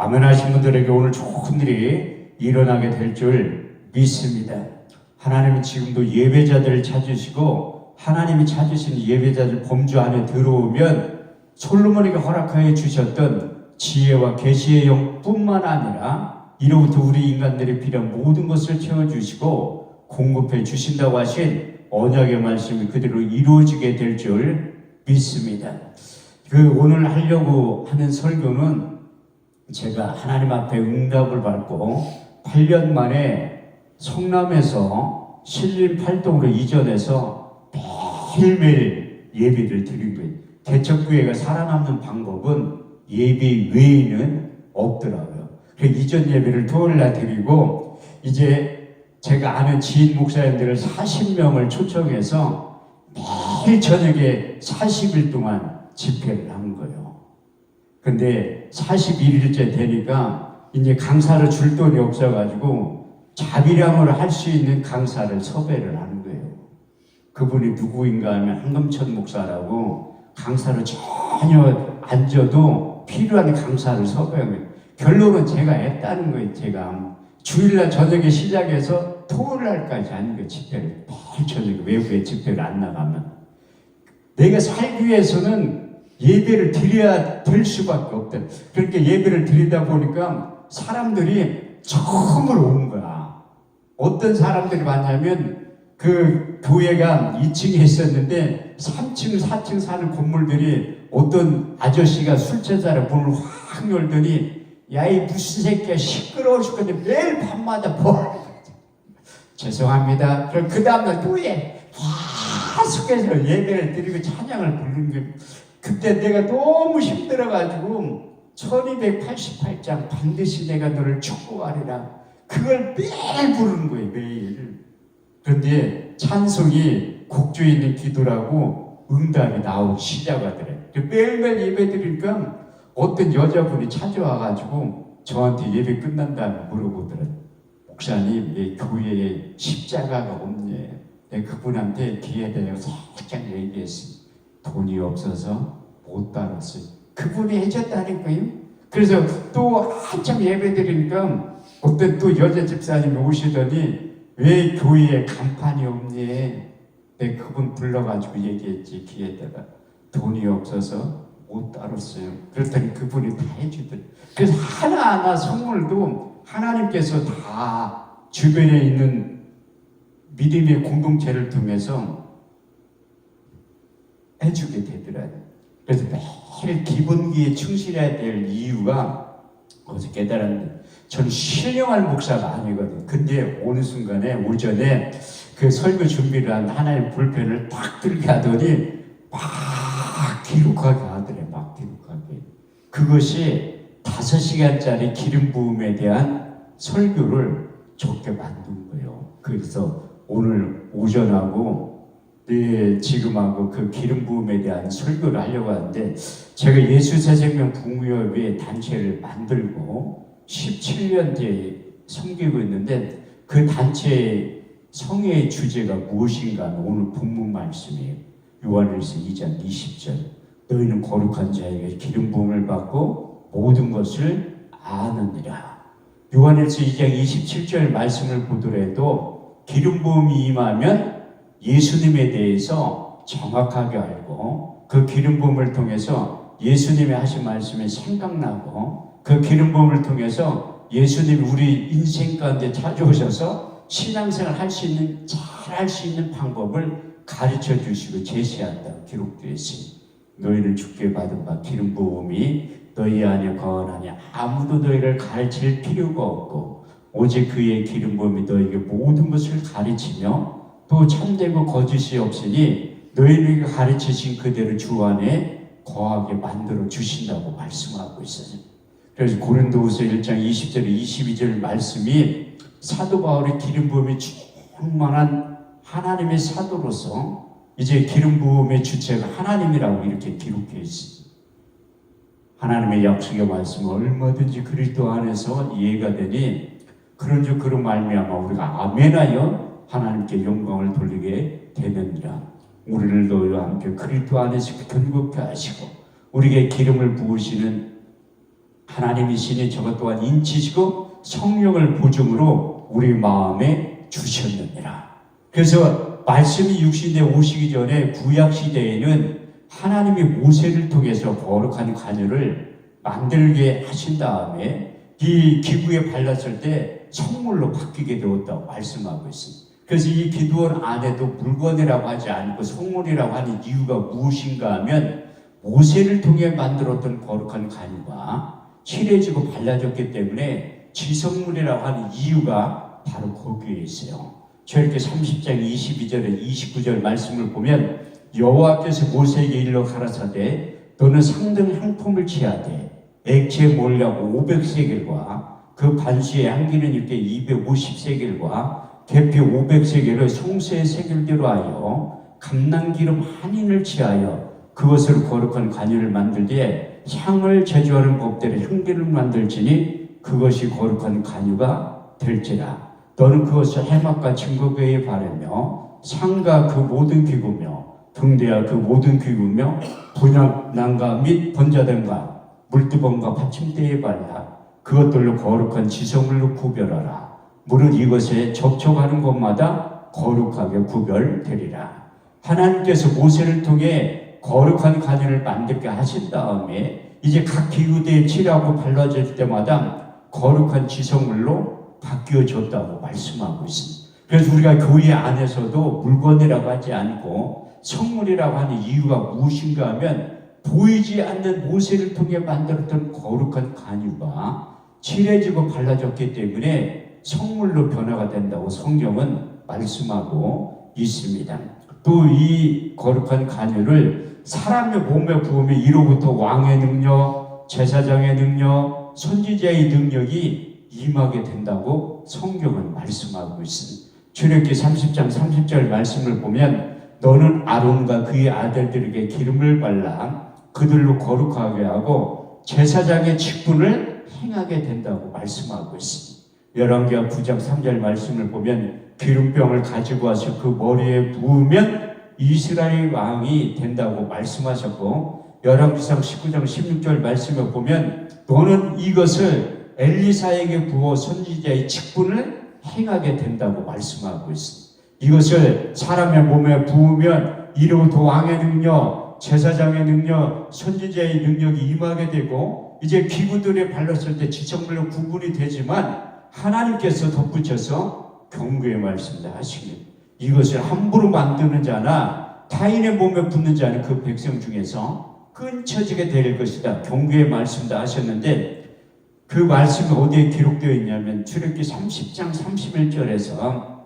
아멘하신 분들에게 오늘 좋은 일이 일어나게 될 줄 믿습니다. 하나님은 지금도 예배자들을 찾으시고 하나님이 찾으신 예배자들 범주 안에 들어오면 솔로몬에게 허락하여 주셨던 지혜와 계시의 영뿐만 아니라 이로부터 우리 인간들이 필요한 모든 것을 채워주시고 공급해 주신다고 하신 언약의 말씀이 그대로 이루어지게 될 줄 믿습니다. 오늘 하려고 하는 설교는 제가 하나님 앞에 응답을 받고 8년 만에 성남에서 신림 팔동으로 이전해서 매일매일 예배를 드린 거예요. 개척교회가 살아남는 방법은 예배 외에는 없더라고요. 그래서 이전 예배를 토요일날 드리고 이제 제가 아는 지인 목사님들을 40명을 초청해서 매일 저녁에 40일 동안 집회를 한 거예요. 근데 41일째 되니까 이제 강사를 줄 돈이 없어가지고 자비량으로 할 수 있는 강사를 섭외를 하는 거예요. 그분이 누구인가 하면 한금천 목사라고 강사로 전혀 안 줘도 필요한 강사를 섭외한 거예요. 결론은 제가 했다는 거예요. 제가 주일날 저녁에 시작해서 토요일날까지 하는 거예요. 집회를 매일 저녁에 외부에 집회를 안 나가면 내가 살기 위해서는 예배를 드려야 될 수밖에 없다. 그렇게 예배를 드리다 보니까 사람들이 처음으로 온 거야. 어떤 사람들이 왔냐면 그 교회가 2층에 있었는데 3층, 4층 사는 건물들이 어떤 아저씨가 술 취해서 문을 확 열더니 야, 이 무슨 새끼야 시끄러워 죽겠는데 매일 밤마다 죄송합니다. 그럼 그 다음날 교회에 계속해서 예배를 드리고 찬양을 부르는 거예요. 그때 내가 너무 힘들어가지고 1288장 반드시 내가 너를 축복하리라 그걸 매일 부르는 거예요. 매일. 그런데 찬송이 곡조에 있는 기도라고 응답이 나오기 시작하더래요. 매일매일 예배 드리니까 어떤 여자분이 찾아와가지고 저한테 예배 끝난 다음에 물어보더래요. 목사님, 내 교회에 십자가가 없네. 내가 그분한테 뒤에 대해서 살짝 얘기했어요. 돈이 없어서 못 따랐어요. 그분이 해줬다니까요. 그래서 또 한참 예배 드리니까 어떤 또 여자 집사님이 오시더니 왜 교회에 간판이 없니? 내가 그분 불러가지고 얘기했지. 뒤에다가 돈이 없어서 못 따랐어요. 그랬더니 그분이 다 해주더래요. 그래서 하나하나 선물도 하나님께서 다 주변에 있는 믿음의 공동체를 통해서 해주게 되더라고요. 그래서 매일 기본기에 충실해야 될 이유가 어디서 깨달았는데 저는 신령한 목사가 아니거든요. 근데 어느 순간에 오전에 그 설교 준비를 한 하나님 불편을 딱 들게 하더니 막 기록하게 하더래. 막 기록하게. 그것이 5시간짜리 기름 부음에 대한 설교를 적게 만든 거예요. 그래서 오늘 오전하고 지금하고 그 기름 부음에 대한 설교를 하려고 하는데 제가 예수새생명 부흥회의 단체를 만들고 17년째 섬기고 있는데 그 단체의 성회의 주제가 무엇인가 하면 오늘 본문 말씀이에요. 요한일서 2장 20절 너희는 거룩한 자에게 기름 부음을 받고 모든 것을 아느니라. 요한일서 2장 27절 말씀을 보더라도 기름 부음이 임하면 예수님에 대해서 정확하게 알고 그 기름 부음을 통해서 예수님이 하신 말씀이 생각나고 그 기름 부음을 통해서 예수님이 우리 인생 가운데 찾아오셔서 신앙생활 할 수 있는 잘 할 수 있는 방법을 가르쳐 주시고 제시한다고 기록되어 있습니다. 너희를 주께 받은 바 기름 부음이 너희 안에 거하나니 아무도 너희를 가르칠 필요가 없고 오직 그의 기름 부음이 너희에게 모든 것을 가르치며 또 참되고 거짓이 없으니 너희에게 가르치신 그대로 주 안에 거하게 만들어 주신다고 말씀하고 있어요. 그래서 고린도후서 1장 20절 22절 말씀이 사도 바울의 기름 부음이 충만한 하나님의 사도로서 이제 기름 부음의 주체가 하나님이라고 이렇게 기록해 있습니다. 하나님의 약속의 말씀은 얼마든지 그리스도 안에서 이해가 되니 그런즉 그로 말미암아 우리가 아멘하여 하나님께 영광을 돌리게 되느니라. 우리를 너희와 함께 그리스도 안에서 견고케 하시고 우리에게 기름을 부으시는 하나님이시니 저것 또한 인치시고 성령을 보증으로 우리 마음에 주셨느니라. 그래서 말씀이 육신에 오시기 전에 구약 시대에는 하나님이 모세를 통해서 거룩한 관유를 만들게 하신 다음에 이 기구에 발랐을 때 성물로 바뀌게 되었다고 말씀하고 있습니다. 그래서 이 기도원 안에도 물건이라고 하지 않고 성물이라고 하는 이유가 무엇인가 하면 모세를 통해 만들었던 거룩한 관유가 칠해지고 발라졌기 때문에 지성물이라고 하는 이유가 바로 거기에 있어요. 저렇게 30장 22절에 29절 말씀을 보면 여호와께서 모세에게 일러 가라사대 너는 상등 향품을 취하되 액체 몰약 500세겔과 그 반수의 향기는 이렇게 250세겔과 계피 500세겔을 송수의 세겔대로 하여 감람기름 한인을 취하여 그것으로 거룩한 관유를 만들되 향을 제조하는 법대로 향기를 만들지니 그것이 거룩한 관유가 될지라. 너는 그것을 해막과 증거궤에 바르며 상과 그 모든 기구며 등대와 그 모든 기구며 분향난과 및 번자등과 물두번과 받침대에 발라 그것들로 거룩한 지성물로 구별하라. 물은 이것에 접촉하는 곳마다 거룩하게 구별되리라. 하나님께서 모세를 통해 거룩한 관유를 만들게 하신 다음에 이제 각 기구대에 칠하고 발라질 때마다 거룩한 지성물로 바뀌어졌다고 말씀하고 있습니다. 그래서 우리가 교회 안에서도 물건이라고 하지 않고 성물이라고 하는 이유가 무엇인가 하면 보이지 않는 모세를 통해 만들었던 거룩한 관유가 칠해지고 발라졌기 때문에 성물로 변화가 된다고 성경은 말씀하고 있습니다. 또 이 거룩한 관유를 사람의 몸에 부으면 이로부터 왕의 능력, 제사장의 능력, 선지자의 능력이 임하게 된다고 성경은 말씀하고 있습니다. 출애굽기 30장 30절 말씀을 보면 너는 아론과 그의 아들들에게 기름을 발라 그들로 거룩하게 하고 제사장의 직분을 행하게 된다고 말씀하고 있습니다. 열왕기하 9장 3절 말씀을 보면 기름병을 가지고 와서 그 머리에 부으면 이스라엘 왕이 된다고 말씀하셨고 열왕기상 19장 16절 말씀을 보면 너는 이것을 엘리사에게 부어 선지자의 직분을 행하게 된다고 말씀하고 있습니다. 이것을 사람의 몸에 부으면 이로부터 왕의 능력, 제사장의 능력, 선지자의 능력이 임하게 되고 이제 기구들에 발랐을 때 지성물로 구분이 되지만 하나님께서 덧붙여서 경고의 말씀을 하시길 이것을 함부로 만드는 자나 타인의 몸에 붙는 자는 그 백성 중에서 끊쳐지게 될 것이다. 경고의 말씀도 하셨는데 그 말씀이 어디에 기록되어 있냐면 출애굽기 30장 31절에서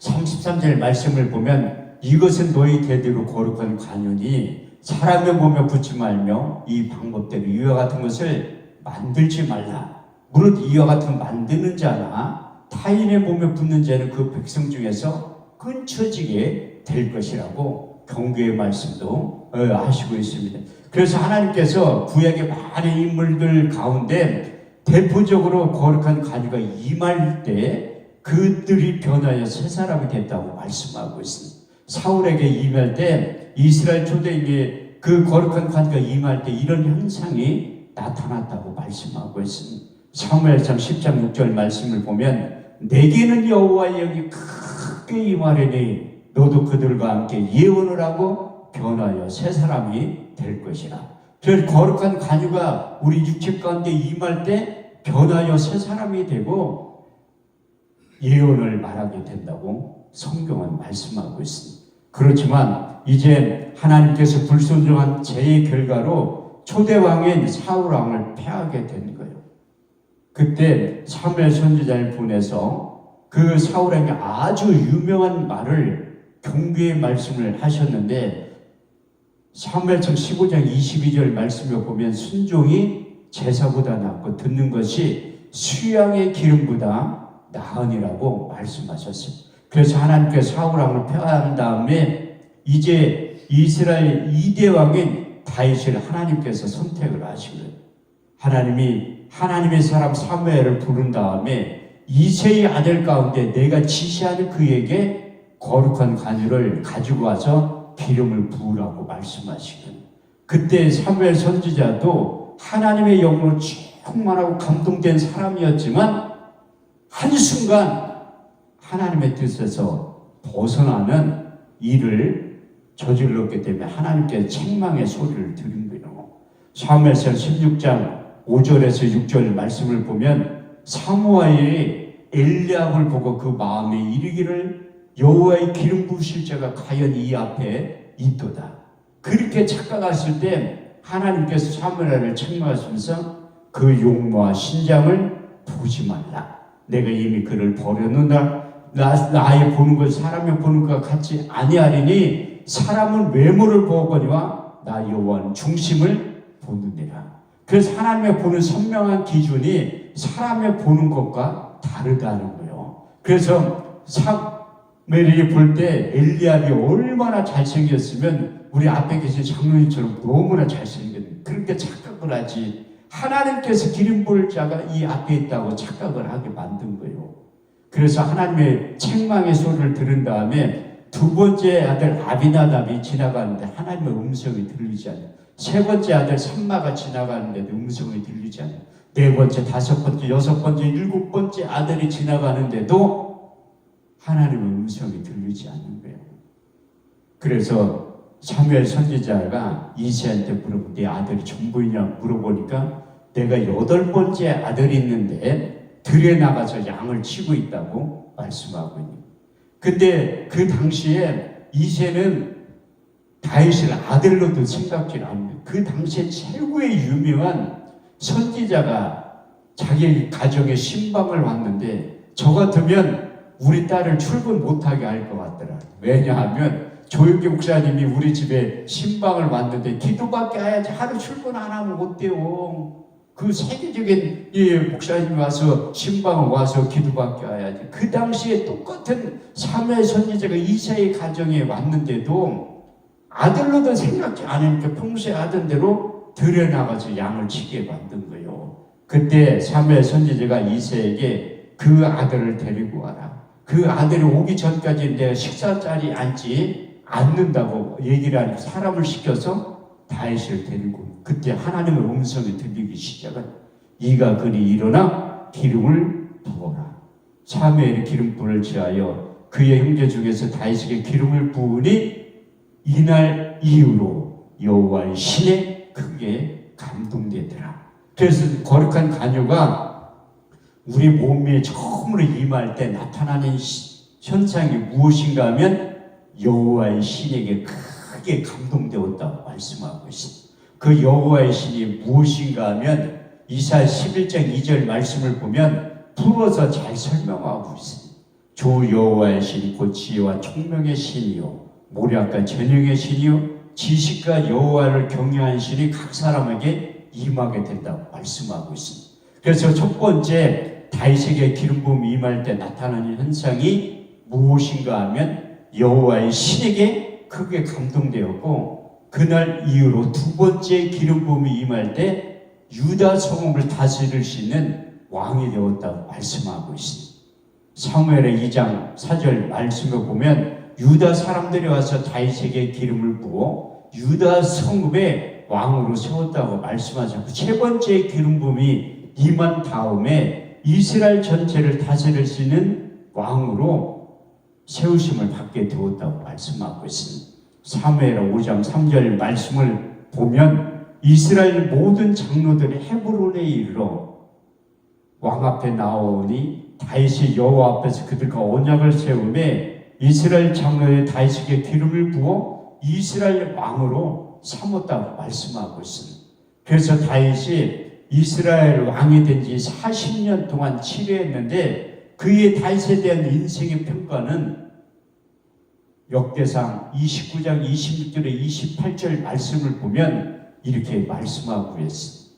33절 말씀을 보면 이것은 너희 대대로 거룩한 관유니 사람의 몸에 붙지 말며 이 방법대로 이와 같은 것을 만들지 말라. 무릇 이와 같은 만드는 자나 타인의 몸에 붙는 자는 그 백성 중에서 끊쳐지게 될 것이라고 경고의 말씀도 하시고 있습니다. 그래서 하나님께서 구약의 많은 인물들 가운데 대표적으로 거룩한 관유가 임할 때 그들이 변하여 새 사람이 됐다고 말씀하고 있습니다. 사울에게 임할 때 이스라엘 초대에게 그 거룩한 관유가 임할 때 이런 현상이 나타났다고 말씀하고 있습니다. 사무엘상 10장 6절 말씀을 보면 내게는 여호와의 영이 크게 임하리니 너도 그들과 함께 예언을 하고 변하여 새 사람이 될 것이라. 그 거룩한 관유가 우리 육체 가운데 임할 때 변하여 새 사람이 되고 예언을 말하게 된다고 성경은 말씀하고 있습니다. 그렇지만 이제 하나님께서 불순종한 죄의 결과로 초대왕인 사울왕을 패하게 된 거예요. 그때 사무엘 선지자를 보내서 그 사울에게 아주 유명한 말을 경고의 말씀을 하셨는데 사무엘상 15장 22절 말씀을 보면 순종이 제사보다 낫고 듣는 것이 수양의 기름보다 나으니라고 말씀하셨어요. 그래서 하나님께서 사울왕을 폐하한 다음에 이제 이스라엘 2대 왕인 다윗을 하나님께서 선택을 하신 거예요. 하나님이 하나님의 사람 사무엘을 부른 다음에 이새의 아들 가운데 내가 지시하는 그에게 거룩한 관유를 가지고 와서 기름을 부으라고 말씀하시는 그때 사무엘 선지자도 하나님의 영으로 충만하고 감동된 사람이었지만 한순간 하나님의 뜻에서 벗어나는 일을 저질렀기 때문에 하나님께 책망의 소리를 들은 거예요. 사무엘상 16장 5절에서 6절 말씀을 보면 사무엘이 엘리압을 보고 그 마음에 이르기를 여호와의 기름 부으실 자가 과연 이 앞에 있도다. 그렇게 착각했을 때 하나님께서 사무엘을 책망하시면서 그 용모와 신장을 보지 말라. 내가 이미 그를 버려놓는다. 나의 보는 것 사람의 보는 것과 같지 아니하리니 사람은 외모를 보거니와 나 여호와는 중심을 보느니라. 그래서 하나님의 보는 선명한 기준이 사람의 보는 것과 다르다는 거예요. 그래서 사무엘이 볼 때 엘리압이 얼마나 잘생겼으면 우리 앞에 계신 장로님처럼 너무나 잘생겼는데 그렇게 착각을 하지 하나님께서 기름 부을 자가 이 앞에 있다고 착각을 하게 만든 거예요. 그래서 하나님의 책망의 소리를 들은 다음에 두 번째 아들 아비나답이 지나가는데 하나님의 음성이 들리지 않아요. 세 번째 아들 삼마가 지나가는데도 음성이 들리지 않아요. 네 번째, 다섯 번째, 여섯 번째, 일곱 번째 아들이 지나가는데도 하나님의 음성이 들리지 않는 거예요. 그래서 사무엘 선지자가 이새한테 물어보고 네 아들이 전부이냐 물어보니까 내가 여덟 번째 아들이 있는데 들에 나가서 양을 치고 있다고 말씀하고 있는. 근데 그 당시에 이새는 다윗을 아들로도 생각지 않는 그 당시에 최고의 유명한 선지자가 자기 가정에 신방을 왔는데 저 같으면 우리 딸을 출근 못하게 할 것 같더라. 왜냐하면 조용기 목사님이 우리 집에 신방을 왔는데 기도밖에 해야지 하루 출근 안 하면 어때요? 그 세계적인 목사님이 와서 신방을 와서 기도밖에 해야지. 그 당시에 똑같은 사무엘 선지자가 이새의 가정에 왔는데도 아들로도 생각지 않으니까 평소에 하던 대로 들여 나가서 양을 치게 만든 거예요. 그때 사무엘 선지자가 이새에게 그 아들을 데리고 와라. 그 아들이 오기 전까지 내가 식사 자리에 앉지 않는다고 얘기를 하니까 사람을 시켜서 다윗을 데리고 그때 하나님의 음성이 들리기 시작한 이가 그리 일어나 기름을 부어라. 사무엘이 기름 부을 지하여 그의 형제 중에서 다윗에게 기름을 부으니 이날 이후로 여호와의 신에 크게 감동되더라. 그래서 거룩한 간유가 우리 몸에 처음으로 임할 때 나타나는 현상이 무엇인가 하면 여호와의 신에게 크게 감동되었다고 말씀하고 있습니다. 그 여호와의 신이 무엇인가 하면 이사야 11장 2절 말씀을 보면 풀어서 잘 설명하고 있습니다. 주 여호와의 신이 곧 지혜와 총명의 신이요 모략과 전능의 신이요 지식과 여호와를 경외하는 신이 각 사람에게 임하게 된다고 말씀하고 있습니다. 그래서 첫 번째 다윗에게 기름 부음이 임할 때 나타나는 현상이 무엇인가 하면 여호와의 신에게 크게 감동되었고 그날 이후로 두 번째 기름 부음이 임할 때 유다 성읍을 다스릴 수 있는 왕이 되었다고 말씀하고 있습니다. 사무엘의 2장 4절 말씀을 보면 유다 사람들이 와서 다윗에게 기름을 부어 유다 성읍의 왕으로 세웠다고 말씀하셨고 세 번째 기름 부음이 임한 다음에 이스라엘 전체를 다스릴 수 있는 왕으로 세우심을 받게 되었다고 말씀하고 있습니다. 사무엘 5장 3절 말씀을 보면 이스라엘 모든 장로들이 헤브론에 이르러 왕 앞에 나오니 다윗이 여호와 앞에서 그들과 언약을 세우매 이스라엘 장로의 다윗에게 기름을 부어 이스라엘 왕으로 삼았다고 말씀하고 있습니다. 그래서 다윗이 이스라엘 왕이 된 지 40년 동안 치료했는데 그의 다윗에 대한 인생의 평가는 역대상 29장 26절에 28절 말씀을 보면 이렇게 말씀하고 있습니다.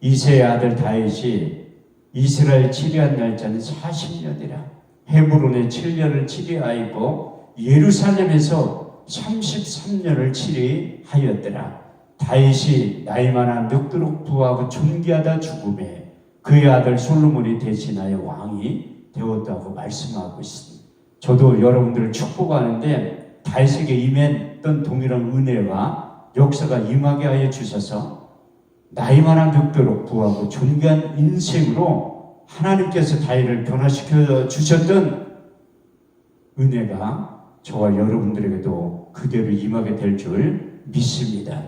이새의 아들 다윗이 이스라엘 치료한 날짜는 40년이라 헤브론에 7년을 치료하였고 예루살렘에서 33년을 치료하였더라. 다윗이 나이 많아 늙도록 부하고 존귀하다 죽음에 그의 아들 솔로몬이 대신하여 왕이 되었다고 말씀하고 있습니다. 저도 여러분들을 축복하는데 다윗에게 임했던 동일한 은혜와 역사가 임하게 하여 주셔서 나이만한 늙도록 부하고 존귀한 인생으로 하나님께서 다윗을 변화시켜 주셨던 은혜가 저와 여러분들에게도 그대로 임하게 될 줄 믿습니다.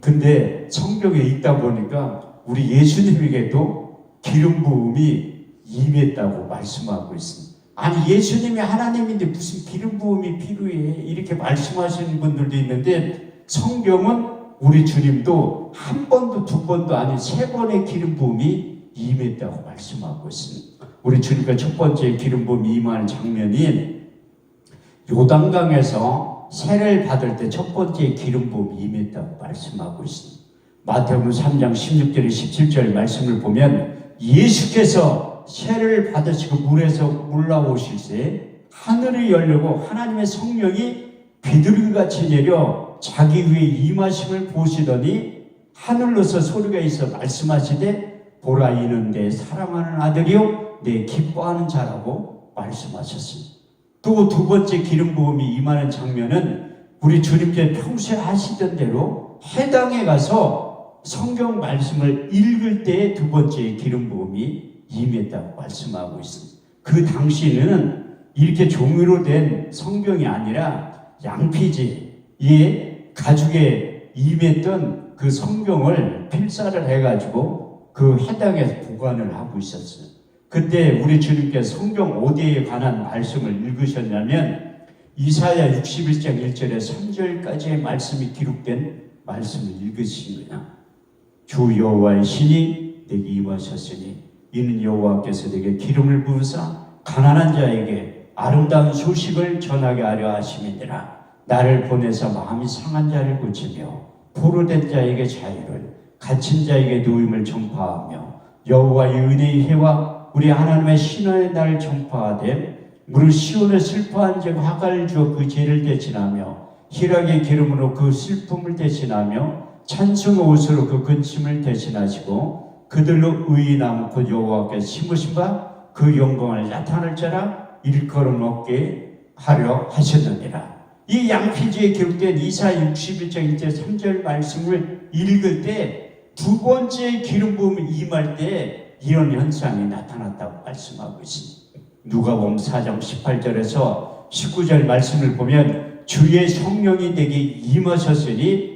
근데 성경에 있다 보니까 우리 예수님에게도 기름 부음이 임했다고 말씀하고 있습니다. 아니, 예수님이 하나님인데 무슨 기름 부음이 필요해? 이렇게 말씀하시는 분들도 있는데, 성경은 우리 주님도 한 번도 두 번도 아닌 세 번의 기름 부음이 임했다고 말씀하고 있습니다. 우리 주님과 첫 번째 기름 부음이 임하는 장면인 요단강에서 세례를 받을 때 첫 번째 기름 부음이 임했다고 말씀하고 있습니다. 마태복음 3장 16절 17절 말씀을 보면 예수께서 세례를 받으시고 물에서 올라오실 때 하늘이 열리고 하나님의 성령이 비둘기같이 내려 자기 위에 임하심을 보시더니 하늘로서 소리가 있어 말씀하시되 보라, 이는 내 사랑하는 아들이요 내 기뻐하는 자라고 말씀하셨습니다. 또 두 번째 기름 부음이 임하는 장면은 우리 주님께 평소에 하시던 대로 회당에 가서 성경 말씀을 읽을 때의 두 번째 기름 부음이 임했다고 말씀하고 있습니다. 그 당시에는 이렇게 종이로 된 성경이 아니라 양피지에 가죽에 임했던 그 성경을 필사를 해가지고 그 회당에서 보관을 하고 있었어요. 그때 우리 주님께서 성경 어디에 관한 말씀을 읽으셨냐면 이사야 61장 1절에 3절까지의 말씀이 기록된 말씀을 읽으십니다. 주 여호와의 신이 내게 임하셨으니 이는 여호와께서 내게 기름을 부으사 가난한 자에게 아름다운 소식을 전하게 하려 하심이니라. 나를 보내서 마음이 상한 자를 고치며 포로된 자에게 자유를, 갇힌 자에게 노임을 전파하며 여호와의 은혜의 해와 우리 하나님의 신화의 날을 전파하되 무릇 시온에 슬퍼한 즉 화가를 주어 그 죄를 대신하며 희락의 기름으로 그 슬픔을 대신하며 찬송의 옷으로 그 근심을 대신하시고 그들로 의인 나무 곧 여호와께서 심으신 바 그 영광을 나타낼 자라 일컬음 얻게 하려 하셨느니라. 이 양피지에 기록된 이사야 61장 1절 3절 말씀을 읽을 때 두 번째 기름 부음이 임할 때 이런 현상이 나타났다고 말씀하고 있습니다. 누가복음 4장 18절에서 19절 말씀을 보면 주의 성령이 내게 임하셨으니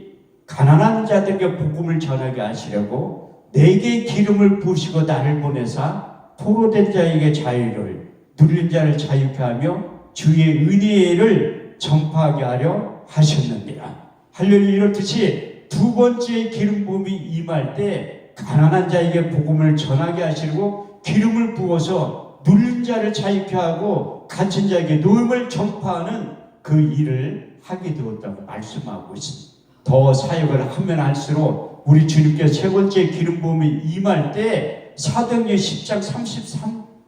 가난한 자들에게 복음을 전하게 하시려고 내게 기름을 부으시고 나를 보내사 포로된 자에게 자유를, 눌린 자를 자유케 하며 주의 은혜를 전파하게 하려 하셨느니라. 할렐루야. 이렇듯이 두 번째 기름 부음이 임할 때 가난한 자에게 복음을 전하게 하시고 기름을 부어서 눌린 자를 자유케 하고 갇힌 자에게 노임을 전파하는 그 일을 하게 되었다고 말씀하고 있습니다. 더 사역을 하면 할수록 우리 주님께서 세 번째 기름 부음이 임할 때 사도행전 10장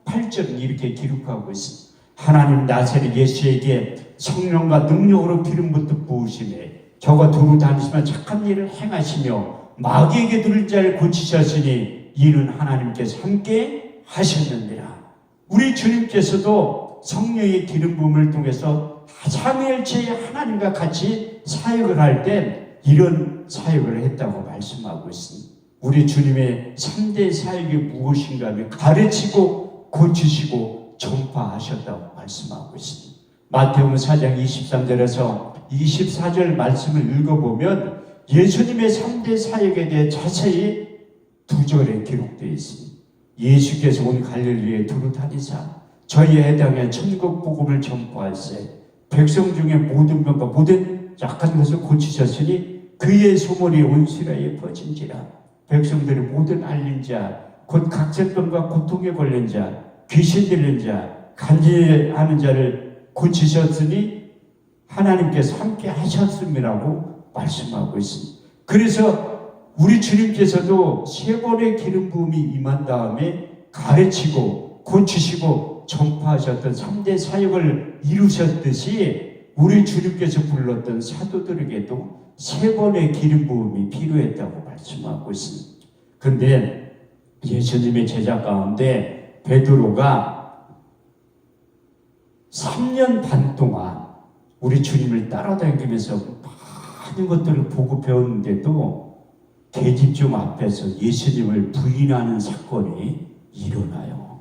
33-8절은 이렇게 기록하고 있습니다. 하나님 나사렛 예수에게 성령과 능력으로 기름부터 부으시매 저가 두루 다니시며 착한 일을 행하시며 마귀에게 들린 자를 고치셨으니 이는 하나님께서 함께 하셨느니라. 우리 주님께서도 성령의 기름 부음을 통해서 삼위일체의 하나님과 같이 사역을 할 때 이런 사역을 했다고 말씀하고 있습니다. 우리 주님의 3대 사역이 무엇인가 하면 가르치고 고치시고 전파하셨다고 말씀하고 있습니다. 마태복음 4장 23절에서 24절 말씀을 읽어보면 예수님의 3대 사역에 대해 자세히 두 절에 기록되어 있습니다. 예수께서 온 갈릴리에 두루 다니사 저희 해당에 천국 복음을 전파할세 백성 중에 모든 병과 모든 약한 것을 고치셨으니 그의 소문이 온 시라에 퍼진지라. 백성들이 모든 앓린 자, 곧 각색병과 고통에 걸린 자, 귀신 들린 자, 간질하는 자를 고치셨으니 하나님께서 함께 하셨음이라고 말씀하고 있습니다. 그래서 우리 주님께서도 세 번의 기름 부음이 임한 다음에 가르치고 고치시고 전파하셨던 3대 사역을 이루셨듯이 우리 주님께서 불렀던 사도들에게도 세 번의 기름 부음이 필요했다고 말씀하고 있습니다. 그런데 예수님의 제자 가운데 베드로가 3년 반 동안 우리 주님을 따라다니면서 많은 것들을 보고 배웠는데도 계집종 앞에서 예수님을 부인하는 사건이 일어나요.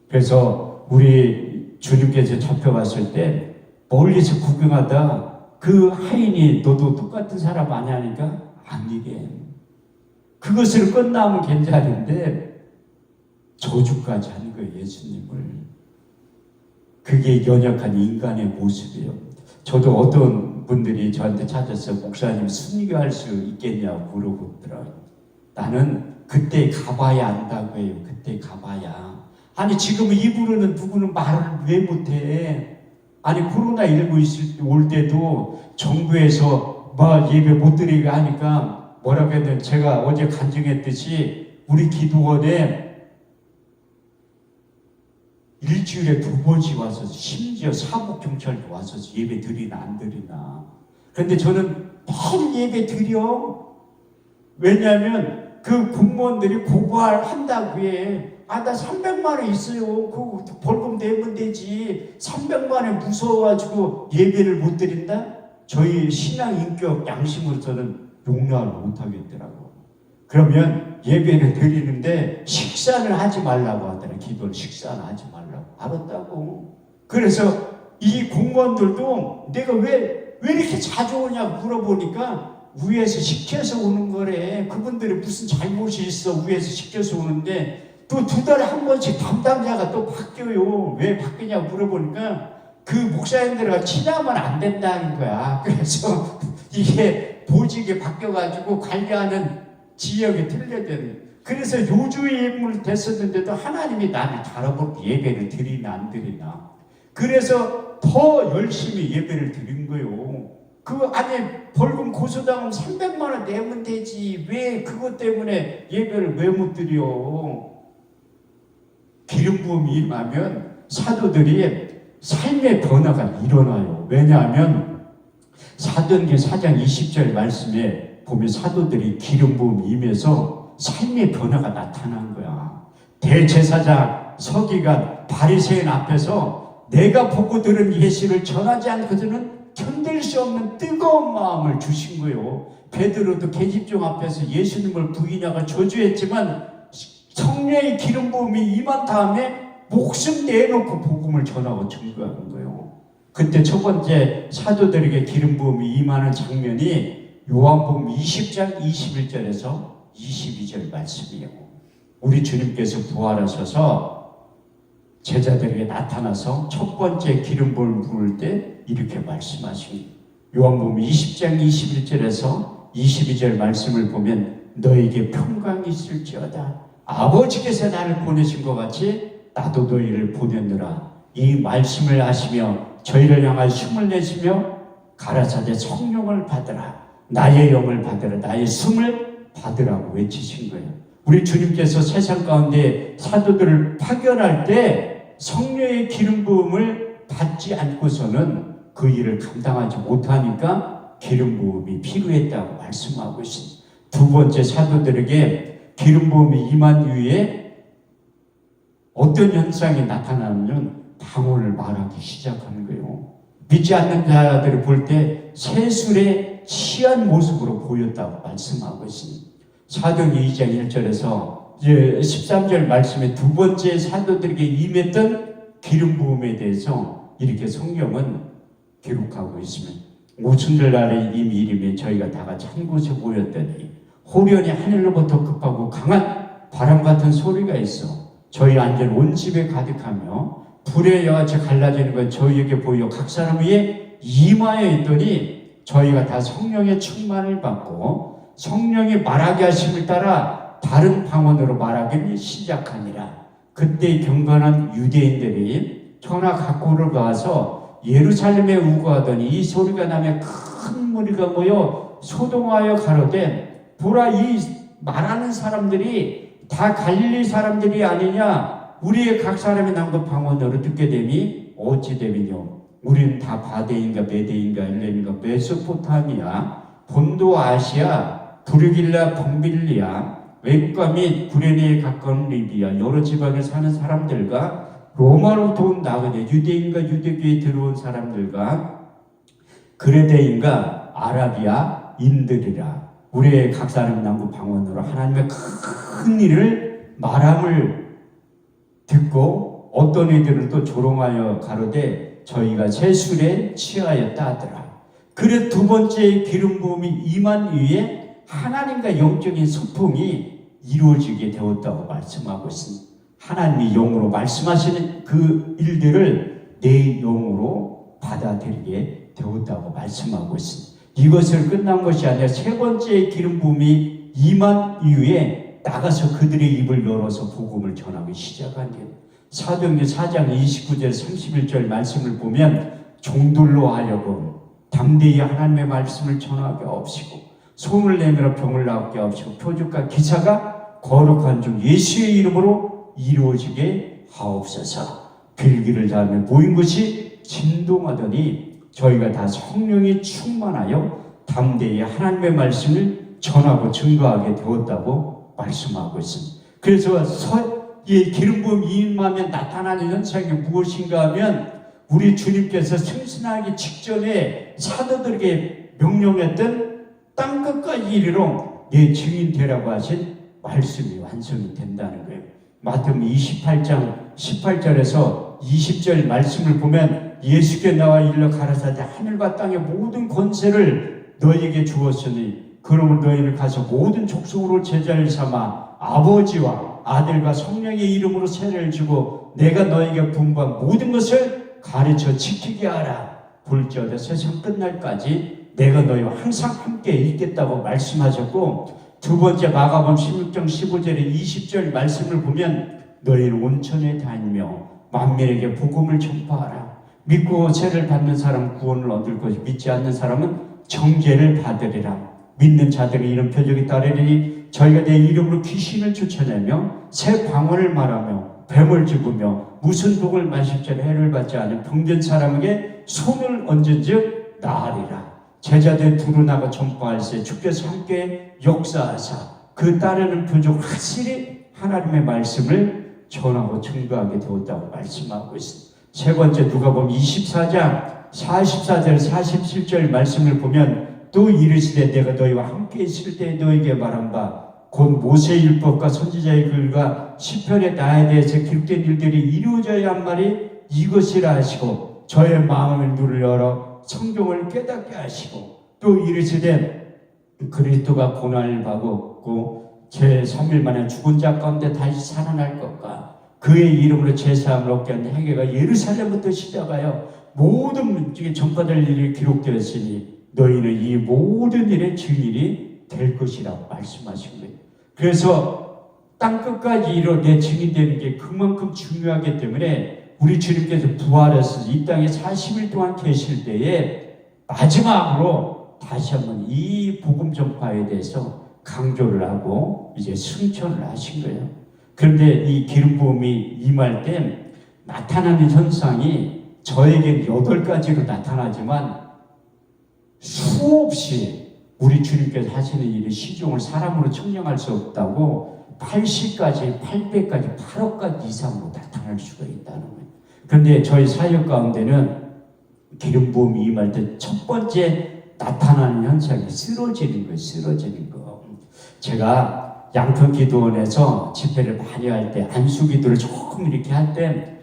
그래서 우리 주님께서 잡혀갔을 때 멀리서 구경하다 그 하인이 너도 똑같은 사람 아니냐니까 아니래. 그것을 끝나면 괜찮은데 저주까지 하는 거예요, 예수님을. 그게 연약한 인간의 모습이에요. 저도 어떤 분들이 저한테 찾아서 목사님 순교할 수 있겠냐고 물어보더라고요. 나는 그때 가봐야 안다고 해요. 그때 가봐야. 아니 지금 입으로는 누구는 말을 왜 못해. 아니 코로나19 올 때도 정부에서 뭐 예배 못 드리게 하니까 뭐라고 했는데 제가 어제 간증했듯이 우리 기도원에 일주일에 2번씩 와서 심지어 사복경찰도 와서 예배 드리나 안 드리나. 그런데 저는 매일 예배 드려. 왜냐하면 그 공무원들이 고발한다고 해. 아, 나 300만 원 있어요. 그 벌금 내면 되지. 300만 원 무서워가지고 예배를 못 드린다? 저희 신앙 인격 양심으로서는 용납을 못 하겠더라고. 그러면 예배를 드리는데 식사는 하지 말라고 하더라. 기도를 식사는 하지 말라고. 알았다고. 그래서 이 공무원들도 내가 왜 이렇게 자주 오냐고 물어보니까 위에서 시켜서 오는 거래. 그분들이 무슨 잘못이 있어. 위에서 시켜서 오는데 또 2달에 한 번씩 담당자가 또 바뀌어요. 왜 바뀌냐고 물어보니까 그 목사님들과 친하면 안 된다는 거야. 그래서 이게 보직이 바뀌어가지고 관리하는 지역이 틀려졌는. 그래서 요주의 인물 됐었는데도 하나님이 나를 바라보고 예배를 드리나 안 드리나. 그래서 더 열심히 예배를 드린 거예요. 그 안에 벌금 고소당하면 300만 원 내면 되지. 왜 그것 때문에 예배를 왜 못 드려. 기름 부음이 임하면 사도들이 삶의 변화가 일어나요. 왜냐하면 사도행전 4장 20절 말씀에 보면 사도들이 기름 부음이 임해서 삶의 변화가 나타난 거야. 대제사장 서기관 바리새인 앞에서 내가 보고 들은 예수를 전하지 않고서는 견딜 수 없는 뜨거운 마음을 주신 거예요. 베드로도 계집종 앞에서 예수님을 부인하고 저주했지만 성령의 기름 부음이 임한 다음에 목숨 내놓고 복음을 전하고 증거하는 거예요. 그때 첫 번째 사도들에게 기름 부음이 임하는 장면이 요한복음 20장 21절에서 22절 말씀이에요. 우리 주님께서 부활하셔서 제자들에게 나타나서 첫 번째 기름 부음을 부을 때 이렇게 말씀하십니다. 요한복음 20장 21절에서 22절 말씀을 보면 너에게 평강이 있을지어다. 아버지께서 나를 보내신 것 같이 나도 너희를 보냈노라. 이 말씀을 하시며 저희를 향하여 숨을 내쉬며 가라사대 성령을 받으라. 나의 영을 받으라. 나의 숨을 받으라고 외치신 거예요. 우리 주님께서 세상 가운데 사도들을 파견할 때 성령의 기름 부음을 받지 않고서는 그 일을 감당하지 못하니까 기름 부음이 필요했다고 말씀하고 있습니다. 두 번째 사도들에게 기름 부음이 임한 이후에 어떤 현상이 나타나면 방언을 말하기 시작하는 거예요. 믿지 않는 자들을 볼 때 세술에 취한 모습으로 보였다고 말씀하고 있습니다. 사도행전 2장 1절에서 13절 말씀에 두 번째 사도들에게 임했던 기름 부음에 대해서 이렇게 성경은 기록하고 있습니다. 오순절날에 이미 이름에 저희가 다 같이 한 곳에 모였더니 호련히 하늘로부터 급하고 강한 바람 같은 소리가 있어 저희 앉은 온 집에 가득하며 불의 여같이 갈라지는 것 저희에게 보여 각 사람 위에 임하여 있더니 저희가 다 성령의 충만을 받고 성령이 말하게 하심을 따라 다른 방언으로 말하기 시작하니라. 그때 경건한 유대인들이 천하 각국을 가서 예루살렘에 우거하더니 이 소리가 나며 큰 무리가 모여 소동하여 가로되 보라 이 말하는 사람들이 다 갈릴리 사람들이 아니냐. 우리의 각 사람이 난 것 방언으로 듣게 되니 어찌 됨이뇨. 우리는 다 바데인가 메데인가 엘렘인가 메소포타미아 본도 아시아 브르길라 벙빌리아 외국과 및 구레네에 가까운 리비아 여러 지방에 사는 사람들과 로마로부터 온 나그네 유대인과 유대교에 들어온 사람들과 그레데인과 아라비아 인들이라. 우리의 각 사람 남부 방언으로 하나님의 큰 일을 말함을 듣고 어떤 이들은 또 조롱하여 가로되 저희가 제 술에 취하였다 하더라. 그래 두 번째 기름 부음이 임한 이후에 하나님과 영적인 소통이 이루어지게 되었다고 말씀하고 있습니다. 하나님이 영으로 말씀하시는 그 일들을 내 영으로 받아들이게 되었다고 말씀하고 있습니다. 이것을 끝난 것이 아니라 세 번째 기름 부음이 임한 이후에 나가서 그들의 입을 열어서 복음을 전하기 시작한 게 사도행전 4장 29절 31절 말씀을 보면 종들로 하여금 담대히 하나님의 말씀을 전하게 하옵시고 소문을 내밀어 병을 나게 하옵시고 표적과 기사가 거룩한 중 예수의 이름으로 이루어지게 하옵소서. 빌기를 다하며 모인 것이 진동하더니 저희가 다 성령이 충만하여 담대히 하나님의 말씀을 전하고 증거하게 되었다고 말씀하고 있습니다. 그래서 이 기름 부음 임하면 나타나는 현상이 무엇인가 하면 우리 주님께서 승천하기 직전에 사도들에게 명령했던 땅끝까지 이르러 내 증인 되라고 하신 말씀이 완성이 된다는 거예요. 마태복음 28장 18절에서 20절 말씀을 보면 예수께 나와 일러 가라사대 하늘과 땅의 모든 권세를 너희에게 주었으니 그러므로 너희를 가서 모든 족속으로 제자를 삼아 아버지와 아들과 성령의 이름으로 세례를 주고 내가 너희에게 분부한 모든 것을 가르쳐 지키게 하라. 볼지어다 세상 끝날까지 내가 너희와 항상 함께 있겠다고 말씀하셨고 두 번째 마가복음 16장 15절에 20절 말씀을 보면 너희는 온천에 다니며 만민에게 복음을 전파하라. 믿고 세례를 받는 사람은 구원을 얻을 것이고 믿지 않는 사람은 정죄를 받으리라. 믿는 자들이 이런 표적이 따르리니 저희가 내 이름으로 귀신을 쫓아내며 새 방언을 말하며 뱀을 집으며 무슨 독을 마실 줄 해를 받지 않은 병든 사람에게 손을 얹은즉 나으리라. 제자들 두루 나가 전파할세 주께서 함께 역사하사 그 따르는 표적 확실히 하나님의 말씀을 전하고 증거하게 되었다고 말씀하고 있습니다. 세 번째 누가복음 24장 44절 47절 말씀을 보면 또 이르시되 내가 너희와 함께 있을 때 너희에게 말한 바 곧 모세의 율법과 선지자의 글과 시편의 나에 대해서 기록된 일들이 이루어져야 한 말이 이것이라 하시고 저의 마음을 눈을 열어 성경을 깨닫게 하시고 또 이르시되 그리스도가 고난을 받고 제3일 만에 죽은 자 가운데 다시 살아날 것과 그의 이름으로 제사함을 얻게 하는 행위가 예루살렘부터 시작하여 모든 전파될 일이 기록되었으니 너희는 이 모든 일의 증인이 될 것이라고 말씀하신 거예요. 그래서 땅끝까지 이르러 내 증인 되는 게 그만큼 중요하기 때문에 우리 주님께서 부활해서 이 땅에 40일 동안 계실 때에 마지막으로 다시 한번 이 복음 전파에 대해서 강조를 하고 이제 승천을 하신 거예요. 그런데 이 기름 부음이 임할 때 나타나는 현상이 저에게 8가지로 나타나지만 수없이 우리 주님께서 하시는 일이 시종을 사람으로 측량할 수 없다고 80까지, 800까지, 8억까지 이상으로 나타날 수가 있다는 거예요. 그런데 저희 사역 가운데는 기름 부음이 임할 때 첫 번째 나타나는 현상이 쓰러지는 거예요. 쓰러지는 거. 제가 양평기도원에서 집회를 많이 할 때 안수기도를 조금 이렇게 할 때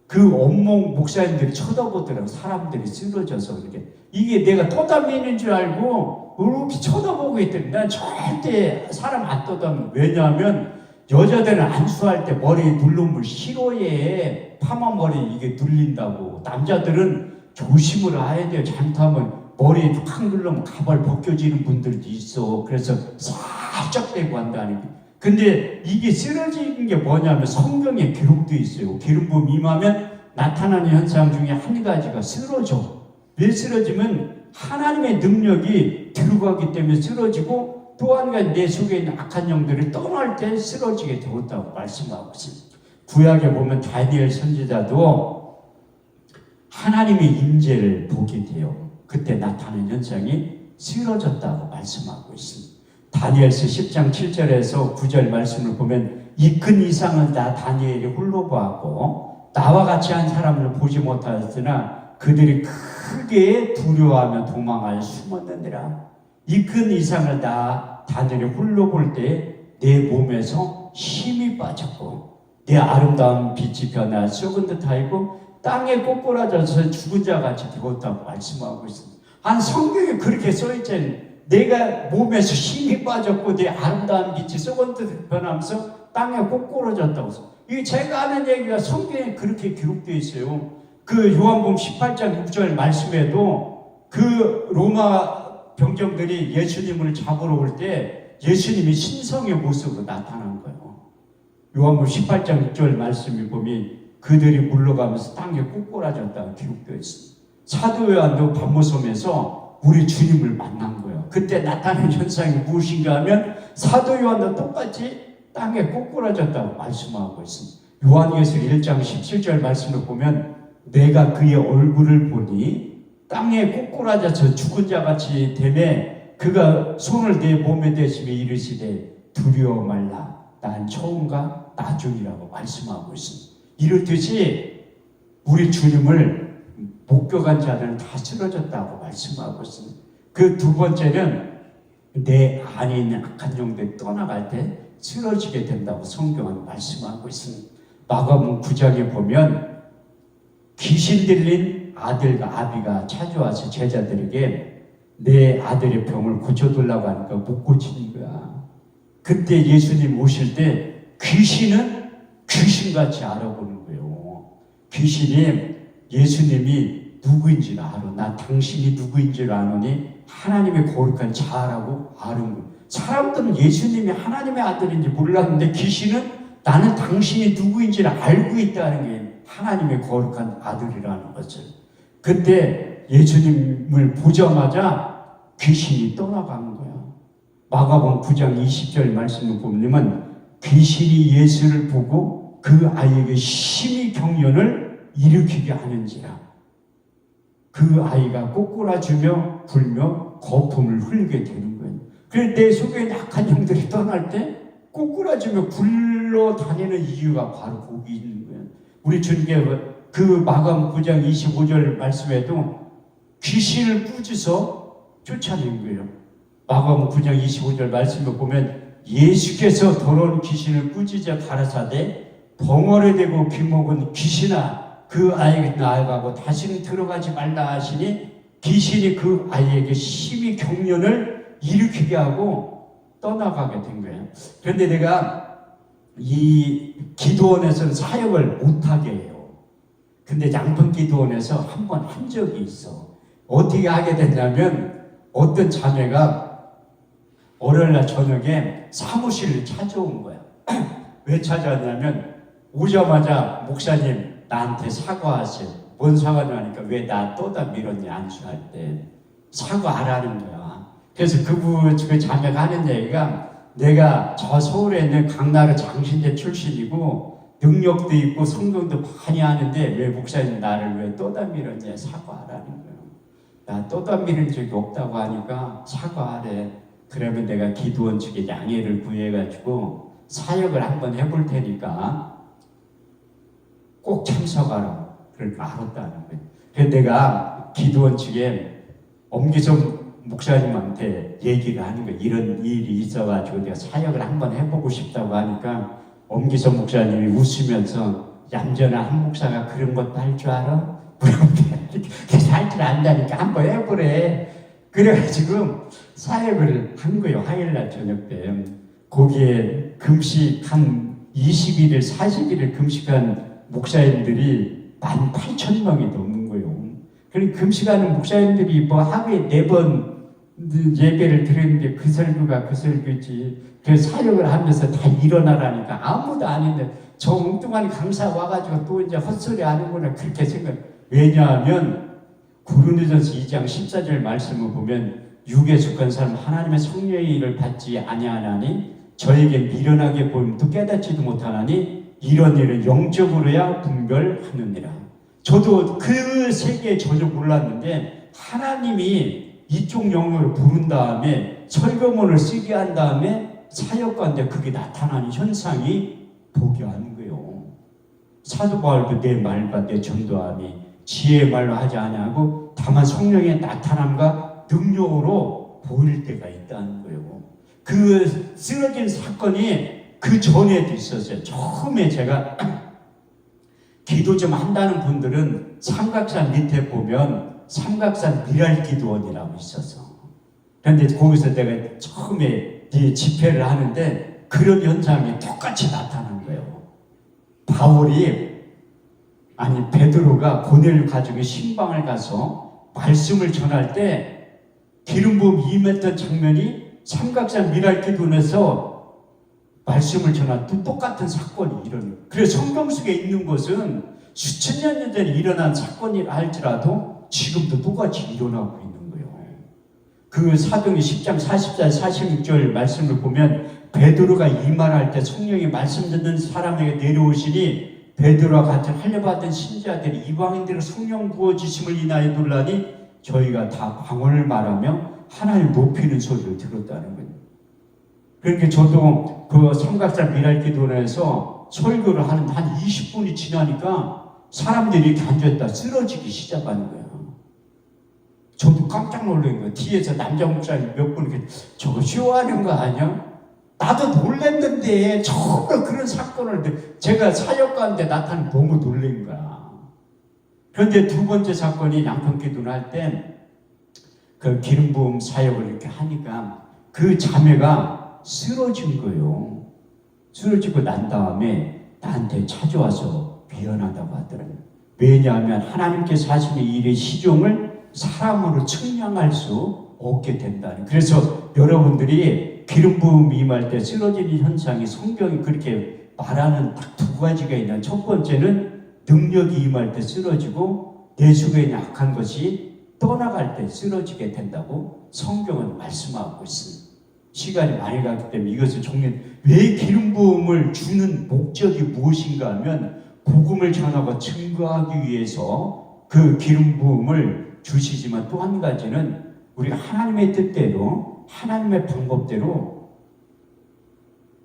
그 온몸 목사님들이 쳐다보더라고요. 사람들이 쓰러져서 이렇게. 이게 내가 떠담이는 줄 알고 이렇게 쳐다보고 있더니 난 절대 사람 안 떠담. 왜냐하면 여자들은 안수할 때 머리에 누르면 싫어해. 파마 머리 이게 눌린다고. 남자들은 조심을 해야 돼요. 잘못하면 머리에 확 누르면 가발 벗겨지는 분들도 있어. 그래서 살짝 빼고 한다는 게. 근데 이게 쓰러지는 게 뭐냐면 성경에 기록되어 있어요. 기름 부음 임하면 나타나는 현상 중에 한 가지가 쓰러져. 왜 쓰러지면 하나님의 능력이 들어가기 때문에 쓰러지고 또 한 가지 내 속에 있는 악한 영들이 떠날 때 쓰러지게 되었다고 말씀하고 있습니다. 구약에 보면 다니엘 선지자도 하나님의 임재를 보게 돼요. 그때 나타나는 현상이 쓰러졌다고 말씀하고 있습니다. 다니엘서 10장 7절에서 9절 말씀을 보면 이 큰 이상은 다 다니엘이 홀로 보았고 나와 같이 한 사람을 보지 못하였으나 그들이 크게 두려워하며 도망하여 숨었느니라. 이 큰 이상을 다 다니엘이 홀로 볼 때 내 몸에서 힘이 빠졌고 내 아름다운 빛이 변화 썩은 듯하고 땅에 꼬꾸라져서 죽은 자 같이 되었다고 말씀하고 있습니다. 한 성경에 그렇게 써있잖아요. 내가 몸에서 힘이 빠졌고 내 아름다운 빛이 썩은 듯 변하면서 땅에 꼬꾸라졌다고. 이게 제가 아는 얘기가 성경에 그렇게 기록되어 있어요. 그 요한복음 18장 6절 말씀에도 그 로마 병정들이 예수님을 잡으러 올 때 예수님이 신성의 모습으로 나타난 거예요. 요한복음 18장 6절 말씀을 보면 그들이 물러가면서 땅에 꼬꾸라졌다고 기록되어 있습니다. 사도 요한도 밤모섬에서 우리 주님을 만난 거예요. 그때 나타난 현상이 무엇인가 하면 사도 요한도 똑같이 땅에 꼬꾸라졌다고 말씀하고 있습니다. 요한계시록 1장 17절 말씀을 보면 내가 그의 얼굴을 보니 땅에 꼬꾸라져서 죽은 자같이 되매 그가 손을 내 몸에 대시며 이르시되 두려워 말라 난 처음과 나중이라고 말씀하고 있습니다. 이렇듯이 우리 주님을 목격한 자들은 다 쓰러졌다고 말씀하고 있습니다. 그 두 번째는 내 안에 있는 악한 영들이 떠나갈 때 쓰러지게 된다고 성경은 말씀하고 있습니다. 마가복음 9장에 보면 귀신 들린 아들과 아비가 찾아와서 제자들에게 내 아들의 병을 고쳐달라고 하니까 못 고치는 거야. 그때 예수님 오실 때 귀신은 귀신같이 알아보는 거예요. 귀신이 예수님이 누구인지를 알아. 나 당신이 누구인지를 아노니 하나님의 거룩한 자라고 아는 거예요. 사람들은 예수님이 하나님의 아들인지 몰랐는데 귀신은 나는 당신이 누구인지를 알고 있다는 게 하나님의 거룩한 아들이라는 것을. 그때 예수님을 보자마자 귀신이 떠나가는 거야. 마가복음 9장 20절 말씀을 보면 귀신이 예수를 보고 그 아이에게 심히 경련을 일으키게 하는지라 그 아이가 꼬꾸라지며 불며 거품을 흘리게 되는 거예요. 그래서 내 속에 약한 영들이 떠날 때 꼬꾸라지며 굴러다니는 이유가 바로 거기 있는 거예요. 우리 주님께 그 마가복음 9장 25절 말씀에도 귀신을 꾸짖어 쫓아낸 거예요. 마가복음 9장 25절 말씀을 보면 예수께서 더러운 귀신을 꾸짖어 가라사대 벙어리 되고 귀먹은 귀신아 그 아이에게 나아가고 다시는 들어가지 말라 하시니 귀신이 그 아이에게 심히 경련을 일으키게 하고 떠나가게 된 거예요. 그런데 내가 이 기도원에서는 사역을 못하게 해요. 근데 양평 기도원에서 한 번 한 적이 있어. 어떻게 하게 됐냐면 어떤 자매가 월요일날 저녁에 사무실을 찾아온 거야. 왜 찾아왔냐면 오자마자 목사님 나한테 사과하세요. 뭔 사과냐니까 왜 나 또다 밀었냐 안수할 때 사과하라는 거야. 그래서 그 자매가 하는 얘기가 내가 저 서울에 있는 강나루 장신대 출신이고 능력도 있고 성경도 많이 하는데 왜 목사님 나를 왜 또다 밀었냐 사과하라는 거예요. 나 또다 밀은 적이 없다고 하니까 사과하래. 그러면 내가 기도원 측에 양해를 구해가지고 사역을 한번 해볼 테니까 꼭 참석하라. 그러니까 알았다는 거예요. 그래서 내가 기도원 측에 엄기성 목사님한테 얘기를 하는 거예요. 이런 일이 있어가지고 내가 사역을 한번 해보고 싶다고 하니까 엄기성 목사님이 웃으면서 얌전한 한 목사가 그런 것도 할 줄 알아? 그래서 할 줄 안다니까 한번 해보래. 그래가지고 사역을 한 거예요. 화요일날 저녁 때. 거기에 금식 한 21일, 40일을 금식한 목사님들이 18,000명이 넘는 거예요. 그러니까 금식하는 목사님들이 뭐 하루에 4번 예배를 드렸는데 그 설교가 그 설교지. 그래서 사역을 하면서 다 일어나라니까 아무도 안 했는데 저 엉뚱한 강사 와가지고 또 이제 헛소리 하는구나 그렇게 생각. 왜냐하면 고린도전서 2장 14절 말씀을 보면 육에 속한 사람 하나님의 성령의 일을 받지 아니하나니 저에게 미련하게 보임도 깨닫지도 못하나니 이런 일은 영적으로야 분별하느니라. 저도 그 세계에 전혀 몰랐는데 하나님이 이쪽 영역을 부른 다음에 설교문을 쓰게 한 다음에 사역가인데 그게 나타나는 현상이 보게 하는 거예요. 사도 바울도 내 말과 내 전도함이 지혜의 말로 하지 아니하고 다만 성령의 나타남과 능력으로 보일 때가 있다는 거예요. 그 쓰러진 사건이 그 전에도 있었어요. 처음에 제가 기도 좀 한다는 분들은 삼각산 밑에 보면 삼각산 미랄기도원이라고 있어서, 그런데 거기서 내가 처음에 집회를 하는데 그런 현상이 똑같이 나타난 거예요. 베드로가 고넬료 가족의 신방을 가서 말씀을 전할 때 기름 부음 임했던 장면이 삼각산 미랄기도원에서 말씀을 전할 때 똑같은 사건이 일어나요. 그래서 성경 속에 있는 것은 수천 년 전에 일어난 사건이라 할지라도 지금도 똑같이 일어나고 있는 거예요. 그 사도행전 10장 44, 46절 말씀을 보면 베드로가 이 말할 때 성령이 말씀 듣는 사람에게 내려오시니 베드로와 같은 할례받은 신자들이 이방인들의 성령 부어지심을 인하여 놀라니 저희가 다 방언을 말하며 하나님 높이는 소리를 들었다는 거예요. 그러니까 저도 그 삼각산 미랄기도원에서 설교를 하는 한 20분이 지나니까 사람들이 이렇게 앉아있다 쓰러지기 시작하는 거예요. 저도 깜짝 놀란 거예요. 뒤에서 남자 목사님 몇 분 이렇게 저거 쇼하는 거 아니야? 나도 놀랐는데 처음으로 그런 사건을 제가 사역가인데 나타나면 너무 놀란 거야. 그런데 두 번째 사건이 양평기도를 할 때 그 기름 부음 사역을 이렇게 하니까 그 자매가 쓰러진 거예요. 쓰러지고 난 다음에 나한테 찾아와서 미안하다고 하더라고요. 왜냐하면 하나님께서 하시는 일의 시종을 사람으로 측량할 수 없게 된다는. 그래서 여러분들이 기름 부음 임할 때 쓰러지는 현상이 성경이 그렇게 말하는 딱 두 가지가 있는. 첫 번째는 능력이 임할 때 쓰러지고 내 속에 있는 악한 것이 떠나갈 때 쓰러지게 된다고 성경은 말씀하고 있습니다. 시간이 많이 가기 때문에 이것을 왜 기름 부음을 주는 목적이 무엇인가 하면 복음을 전하고 증거하기 위해서 그 기름 부음을 주시지만 또 한 가지는 우리가 하나님의 뜻대로 하나님의 방법대로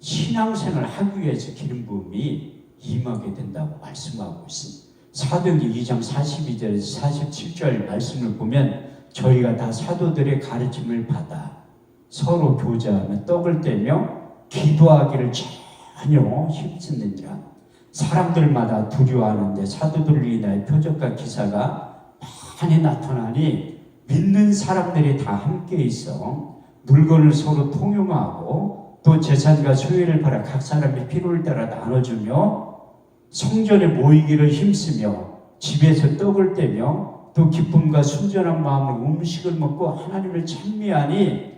신앙생활을 하기 위해서 기름 부음이 임하게 된다고 말씀하고 있습니다. 사도행전 2장 42절에서 47절 말씀을 보면 저희가 다 사도들의 가르침을 받아 서로 교제하며 떡을 떼며 기도하기를 전혀 힘쓰는지라. 사람들마다 두려워하는데 사도들을 인하여 표적과 기사가 많이 나타나니 믿는 사람들이 다 함께 있어 물건을 서로 통용하고 또 재산과 소유를 팔아 각 사람의 필요를 따라 나눠주며 성전에 모이기를 힘쓰며 집에서 떡을 떼며 또 기쁨과 순전한 마음으로 음식을 먹고 하나님을 찬미하니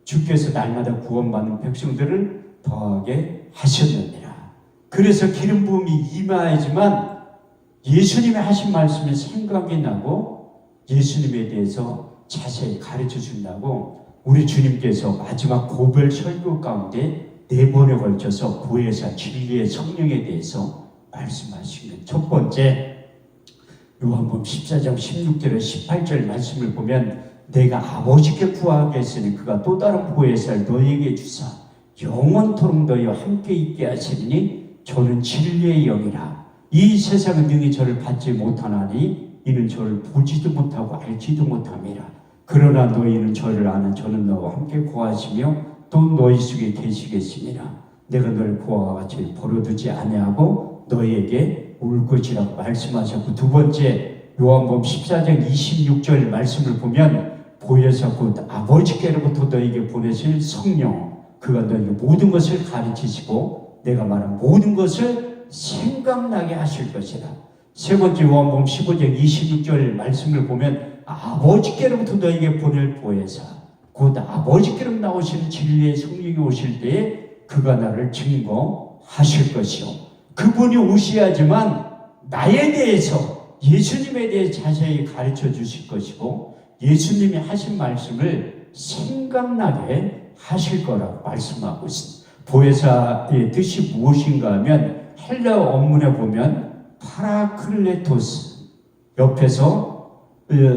주께서 날마다 구원받는 백성들을 더하게 하셨느니라. 그래서 기름 부음이 임하지만 예수님이 하신 말씀이 생각이 나고 예수님에 대해서 자세히 가르쳐 준다고 우리 주님께서 마지막 고별 설교 가운데 4번에 걸쳐서 보혜사 진리의 성령에 대해서 말씀하신 거예요. 첫 번째 요한복음 14장 16절에 18절 말씀을 보면 내가 아버지께 구하겠으니 그가 또 다른 보혜사를 너희에게 주사 영원토록 너희와 함께 있게 하시니 저는 진리의 영이라. 이 세상은 능히 저를 받지 못하나니 이는 저를 보지도 못하고 알지도 못함이라. 그러나 너희는 저를 아는 저는 너와 함께 구하시며 또 너희 속에 계시겠습니다. 내가 너를 그와 같이 버려두지 아니하고 너희에게 올 것이라고 말씀하셨고, 두 번째 요한복음 14장 26절 말씀을 보면 보혜사 곧 아버지께로부터 너희에게 보내실 성령 그가 너희에게 모든 것을 가르치시고 내가 말한 모든 것을 생각나게 하실 것이라. 세 번째 요한복음 15장 26절 말씀을 보면 아버지께로부터 너희에게 보낼 보혜사 곧 아버지께로 나오시는 진리의 성령이 오실 때에 그가 나를 증거하실 것이요. 그분이 오셔야지만 나에 대해서 예수님에 대해 자세히 가르쳐 주실 것이고 예수님이 하신 말씀을 생각나게 하실 거라고 말씀하고 있습니다. 보혜사의 뜻이 무엇인가 하면 헬라어 원문에 보면 파라클레토스 옆에서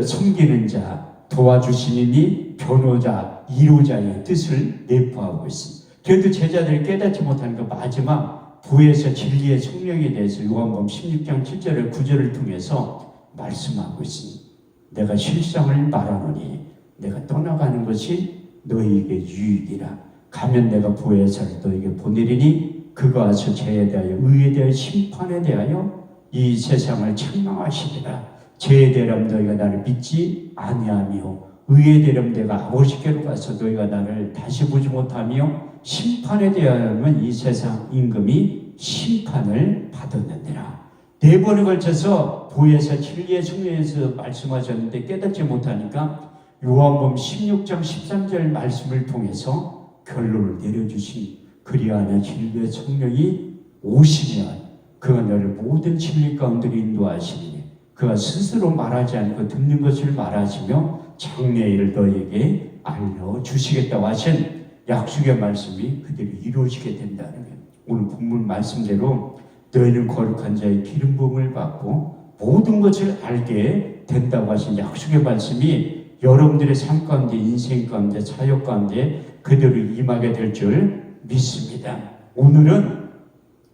섬기는 자, 도와주시는 이 변호자, 이로자의 뜻을 내포하고 있습니다. 그래도 제자들이 깨닫지 못하는 그 마지막 보혜사 진리의 성령에 대해서 요한복음 16장 7절을 9절을 통해서 말씀하고 있습니다. 내가 실상을 말하노니 내가 떠나가는 것이 너희에게 유익이라. 가면 내가 보혜사를 너에게 보내리니 그가 와서 죄에 대하여 의에 대하여 심판에 대하여 이 세상을 책망하시리라. 죄에 대하여 너희가 나를 믿지 아니하며 의에 대하여 내가 아버지께로 가서 너희가 나를 다시 보지 못하며 심판에 대하여는 이 세상 임금이 심판을 받았느니라. 4번에 걸쳐서 보혜사 진리의 성령에서 말씀하셨는데 깨닫지 못하니까 요한복음 16장 13절 말씀을 통해서 결론을 내려주신 그리하여 진리의 성령이 오시면 그가 너를 모든 진리 가운데로 인도하시니 그가 스스로 말하지 않고 듣는 것을 말하시며 장래일을 너에게 알려주시겠다고 하신 약속의 말씀이 그대로 이루어지게 된다는 거예요. 오늘 본문 말씀대로 너희는 거룩한 자의 기름 부음을 받고 모든 것을 알게 된다고 하신 약속의 말씀이 여러분들의 삶 가운데, 인생 가운데, 사역 가운데 그대로 임하게 될 줄 믿습니다. 오늘은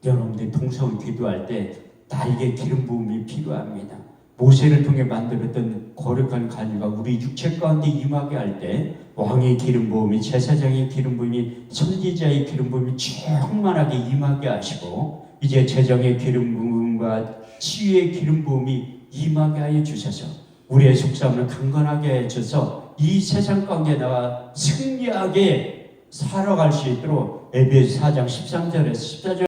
여러분들이 동성을 기도할 때 나에게 기름 부음이 필요합니다. 모세를 통해 만들었던 거룩한 간유가 우리 육체 가운데 임하게 할 때 왕의 기름 부음이, 제사장의 기름 부음이, 선지자의 기름 부음이 충만하게 임하게 하시고 이제 제정의 기름 부음과 치유의 기름 부음이 임하게 하여 주셔서 우리의 속사함을 강건하게 해줘서 이 세상 가운데 나와 승리하게 살아갈 수 있도록 에베소 4장 13절에서 14절